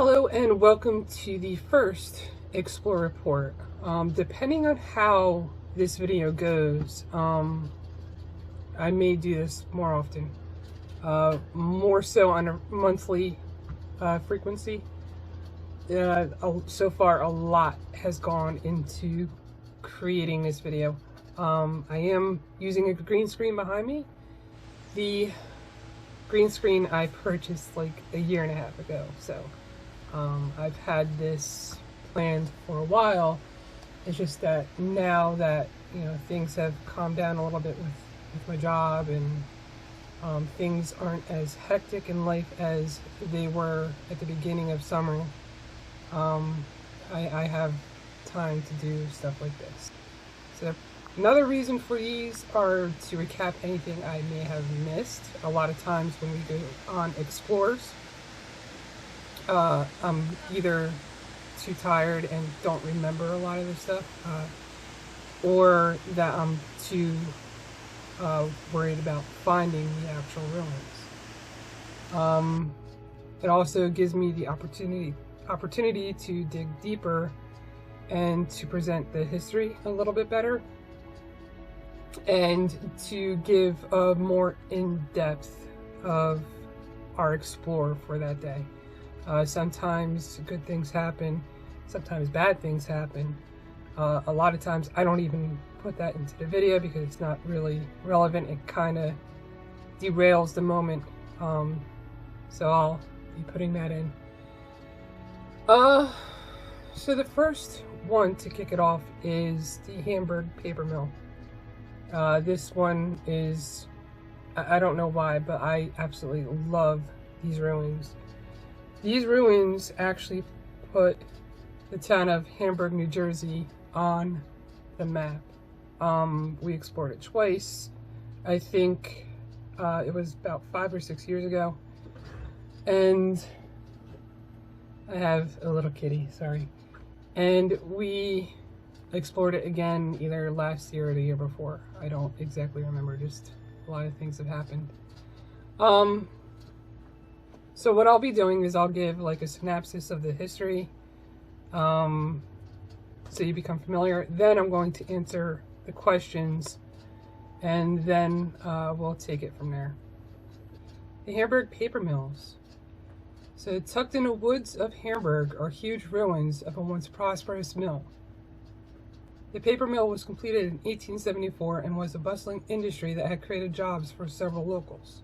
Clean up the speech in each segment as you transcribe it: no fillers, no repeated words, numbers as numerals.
Hello and welcome to the first Explore Report. Depending on how this video goes, I may do this more often, more so on a monthly frequency. So far a lot has gone into creating this video. I am using a green screen behind me. The green screen I purchased like a year and a half ago, so I've had this planned for a while. It's just that now that, things have calmed down a little bit with my job and things aren't as hectic in life as they were at the beginning of summer, I have time to do stuff like this. So another reason for these are to recap anything I may have missed. A lot of times when we go on explores, I'm either too tired and don't remember a lot of the stuff, or that I'm too worried about finding the actual ruins. It also gives me the opportunity to dig deeper and to present the history a little bit better, and to give a more in-depth of our explore for that day. Sometimes good things happen, sometimes bad things happen. A lot of times I don't even put that into the video because it's not really relevant. It kind of derails the moment. So I'll be putting that in. So the first one to kick it off is the Hamburg paper mill. This one is, I don't know why, but I absolutely love these ruins. These ruins actually put the town of Hamburg, New Jersey on the map. We explored it twice. I think it was about 5 or 6 years ago. And I have a little kitty, sorry. And we explored it again either last year or the year before. I don't exactly remember, just a lot of things have happened. So what I'll be doing is I'll give like a synopsis of the history, so you become familiar. Then I'm going to answer the questions, and then we'll take it from there. The Hamburg paper mills. So tucked in the woods of Hamburg are huge ruins of a once prosperous mill. The paper mill was completed in 1874 and was a bustling industry that had created jobs for several locals,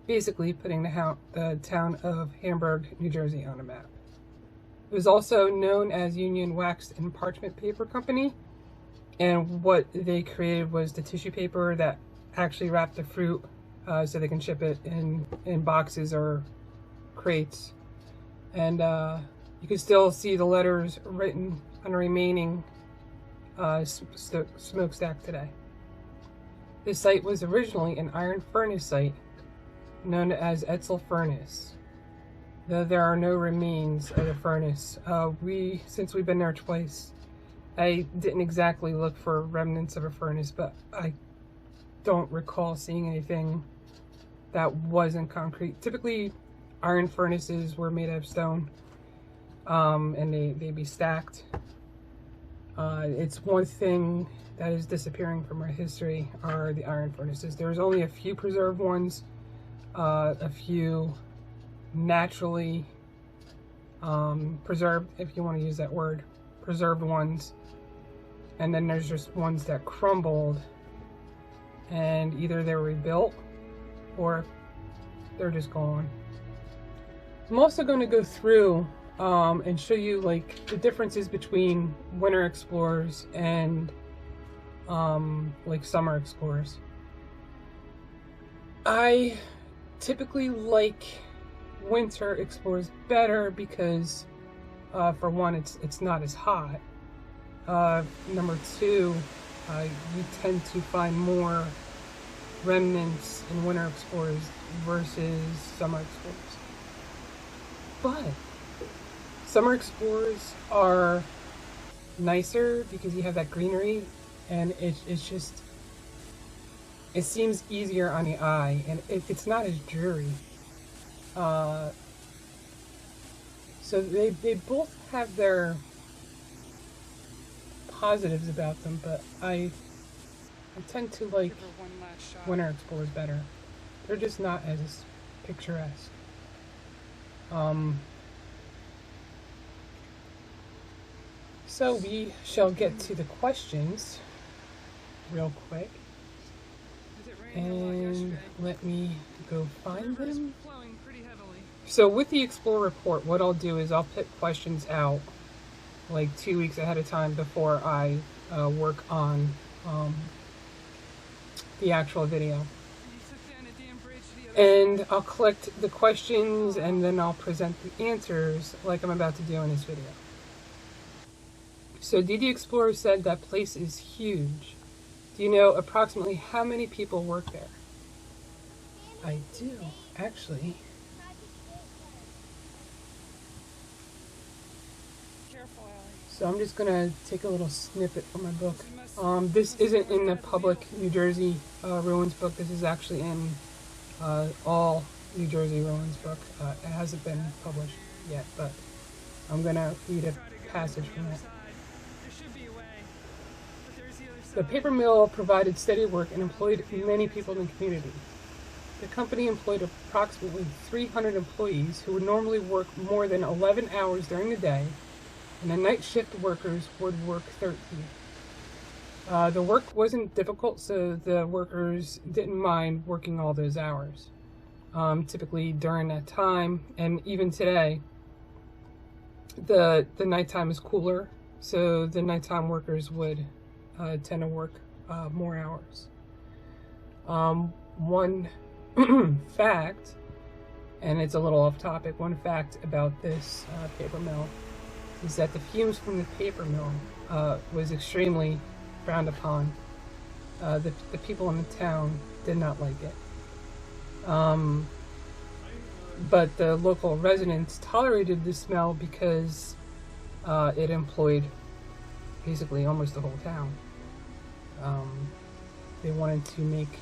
basically putting the town of Hamburg, New Jersey on a map. It was also known as Union Wax and Parchment Paper Company, and what they created was the tissue paper that actually wrapped the fruit so they can ship it in boxes or crates. And you can still see the letters written on the remaining smokestack today. This site was originally an iron furnace site known as Etzel Furnace, though there are no remains of the furnace. Since we've been there twice, I didn't exactly look for remnants of a furnace, but I don't recall seeing anything that wasn't concrete. Typically, iron furnaces were made of stone, and they'd be stacked. It's one thing that is disappearing from our history are the iron furnaces. There's only a few preserved ones, a few naturally preserved, if you want to use that word, preserved ones, and then there's just ones that crumbled and either they were rebuilt or they're just gone. I'm also going to go through and show you like the differences between winter explorers and like summer explorers. I typically like winter explorers better because for one, it's not as hot. Number two, you tend to find more remnants in winter explorers versus summer explorers. But summer explorers are nicer because you have that greenery, and it's just, it seems easier on the eye, and it's not as dreary. So they both have their positives about them, but I tend to like Winter Explorers better. They're just not as picturesque. So we shall get to the questions real quick. And let me go find them. So with the Explore report, what I'll do is I'll put questions out like 2 weeks ahead of time before I work on the actual video. And I'll collect the questions and then I'll present the answers like I'm about to do in this video. So DD Explorer said that place is huge. Do you know approximately how many people work there? I do, actually. So I'm just gonna take a little snippet from my book. This isn't in the public New Jersey ruins book. This is actually in all New Jersey ruins book. It hasn't been published yet, but I'm gonna read a passage from it. The paper mill provided steady work and employed many people in the community. The company employed approximately 300 employees who would normally work more than 11 hours during the day, and the night shift workers would work 13. The work wasn't difficult, so the workers didn't mind working all those hours. Typically during that time, and even today, the nighttime is cooler, so the nighttime workers would tend to work more hours. One fact, and it's a little off topic, one fact about this paper mill is that the fumes from the paper mill was extremely frowned upon. The people in the town did not like it. But the local residents tolerated the smell because it employed basically almost the whole town. They wanted to make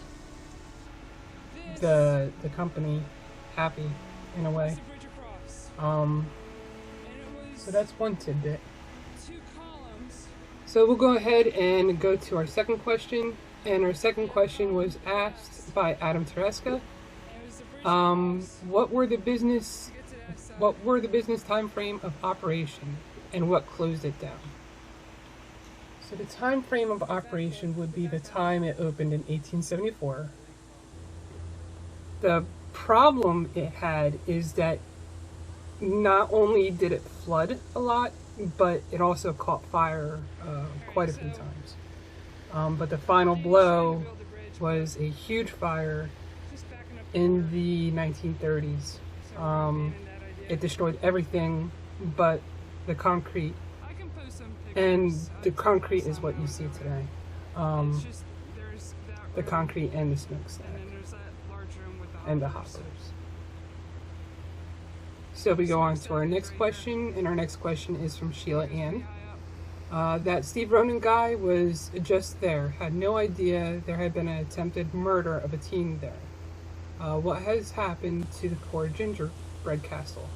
the company happy in a way. So that's one tidbit. So we'll go ahead and go to our second question, and our second question was asked by Adam Tereska. What were the business time frame of operation, and what closed it down? So the time frame of operation would be the time it opened in 1874. The problem it had is that not only did it flood a lot, but it also caught fire quite a few times. But the final blow was a huge fire in the 1930s. It destroyed everything but the concrete. And the concrete is what you see today. The concrete and the smokestack. And the hoppers. So we go on to our next question, and our next question is from Sheila Anne. That Steve Ronan guy was just there, had no idea there had been an attempted murder of a teen there. What has happened to the poor gingerbread castle?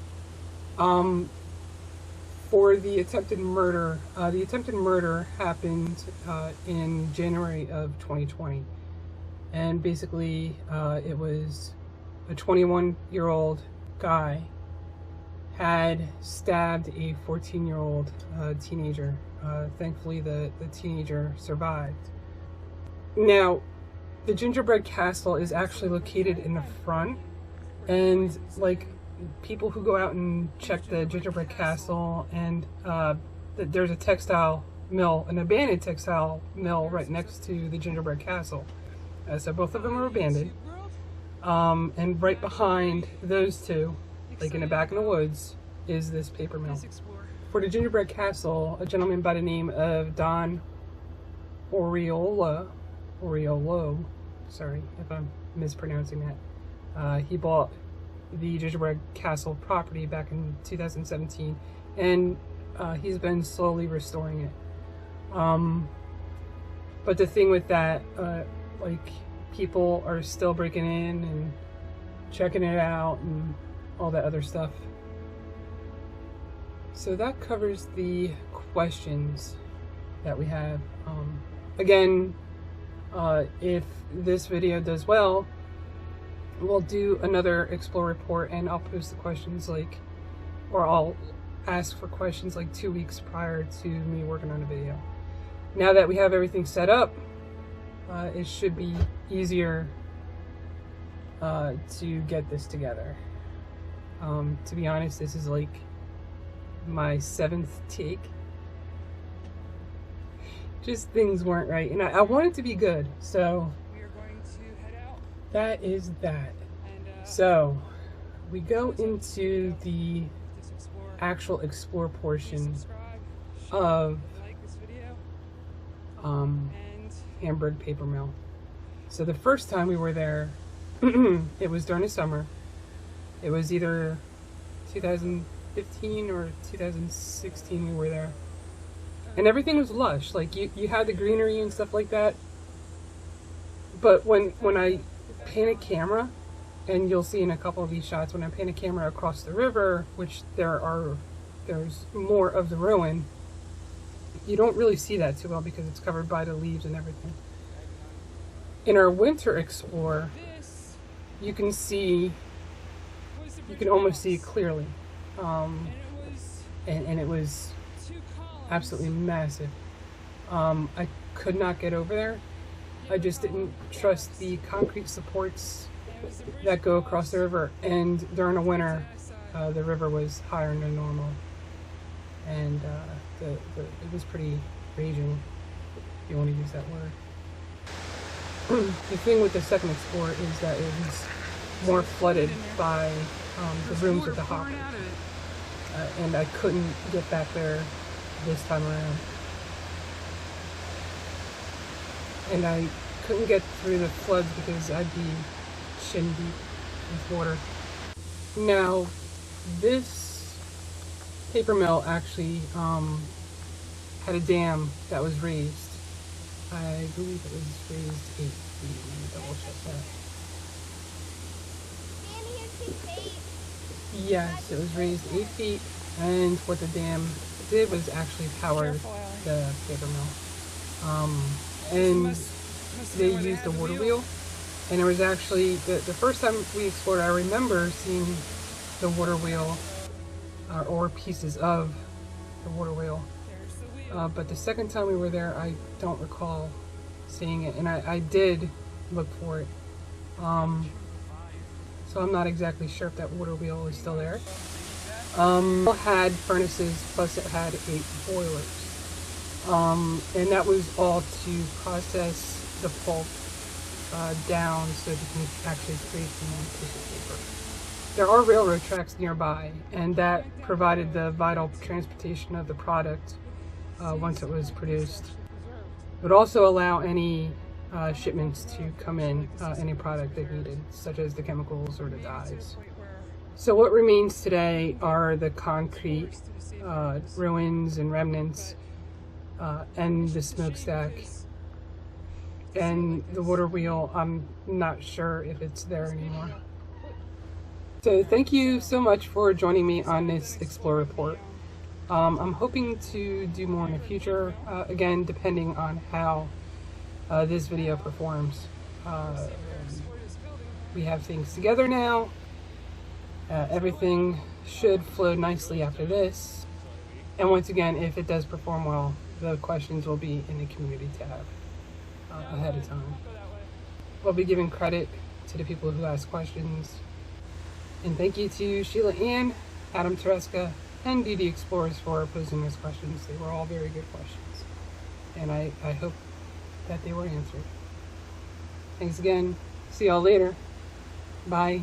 For the attempted murder happened in January of 2020. And basically, it was a 21-year-old guy had stabbed a 14-year-old teenager. Thankfully, the teenager survived. Now, the gingerbread castle is actually located in the front, and like people who go out and check the gingerbread castle, and there's a textile mill, an abandoned textile mill right next to the gingerbread castle. So both of them are abandoned. And right behind those two, like in the back in the woods, is this paper mill. For the gingerbread castle, a gentleman by the name of Don Oriolo, sorry if I'm mispronouncing that, he bought the gingerbread castle property back in 2017, and he's been slowly restoring it. But the thing with that, like, people are still breaking in and checking it out and all that other stuff. So that covers the questions that we have. Again, if this video does well, we'll do another Explore report, and I'll post the questions or I'll ask for questions 2 weeks prior to me working on a video. Now that we have everything set up, it should be easier to get this together. To be honest, this is my 7th take. Just things weren't right, and I want it to be good, so we are going to head out. That is that. And, so we go into the actual explore portion of Hamburg paper mill. So the first time we were there, it was during the summer. It was either 2015 or 2016 we were there. And everything was lush. You had the greenery and stuff like that. But when I pan a camera, and you'll see in a couple of these shots, when I pan a camera across the river, which there's more of the ruin, you don't really see that too well because it's covered by the leaves and everything. In our winter explore, you can almost see it clearly. And it was absolutely massive. I could not get over there. I just didn't trust the concrete supports that go across the river, and during the winter the river was higher than normal, and it was pretty raging, if you want to use that word. The thing with the second explore is that it was more flooded by the rooms at the hop, and I couldn't get back there this time around. And I couldn't get through the floods because I'd be shin deep with water. Now, this paper mill actually had a dam that was raised. I believe it was raised 8 feet. Let me double check that. Yes, it was raised 8 feet, and what the dam did was actually power the paper mill. And they used a water wheel, and it was actually the first time we explored, I remember seeing the water wheel or pieces of the water wheel, but the second time we were there, I don't recall seeing it, and I did look for it, so I'm not exactly sure if that water wheel is still there. It had furnaces, plus it had 8 boilers. And that was all to process the pulp down so that you can actually create the tissue paper. There are railroad tracks nearby, and that provided the vital transportation of the product once it was produced. It would also allow any shipments to come in, any product they needed, such as the chemicals or the dyes. So what remains today are the concrete ruins and remnants, and the smokestack, and the water wheel. I'm not sure if it's there anymore. So thank you so much for joining me on this Explore report. I'm hoping to do more in the future, again, depending on how this video performs. We have things together now. Everything should flow nicely after this. And once again, if it does perform well, the questions will be in the community tab ahead of time. We'll be giving credit to the people who ask questions. And thank you to Sheila Anne, Adam Tereska, and DD Explorers for posing those questions. They were all very good questions. And I hope that they were answered. Thanks again. See y'all later. Bye.